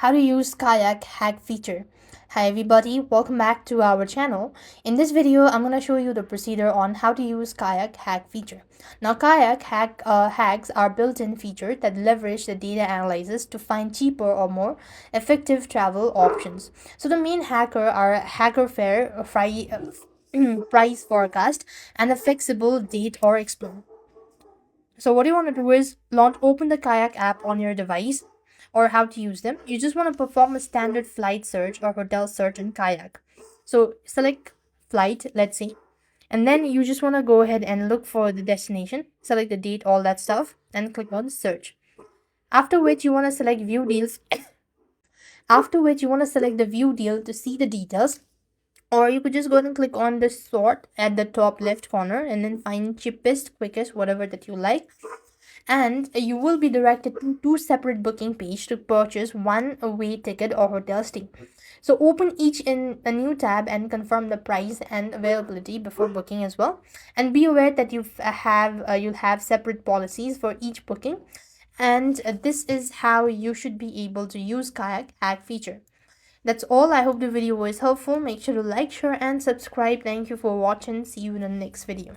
How to use Kayak hack feature. Hi everybody, welcome back to our channel. In this video, I'm going to show you the procedure on how to use Kayak hack feature. Now, Kayak hacks are built-in feature that leverage the data analysis to find cheaper or more effective travel options. So the main hacker are hacker fare, price forecast, and a flexible date or explore. So what you want to do is open the Kayak app on your device or how to use them. You just want to perform a standard flight search or hotel search in Kayak. So select flight, let's say, and then you just want to go ahead and look for the destination, select the date, all that stuff, and click on search. After which you want to select view deals. After which you want to select the view deal to see the details, or you could just go ahead and click on the sort at the top left corner and then find cheapest, quickest, whatever that you like, and you will be directed to two separate booking pages to purchase one away ticket or hotel stay. So open each in a new tab and confirm the price and availability before booking as well. And be aware that you'll have separate policies for each booking. And this is how you should be able to use Kayak Add feature. That's all. I hope the video was helpful. Make sure to like, share, and subscribe. Thank you for watching. See you in the next video.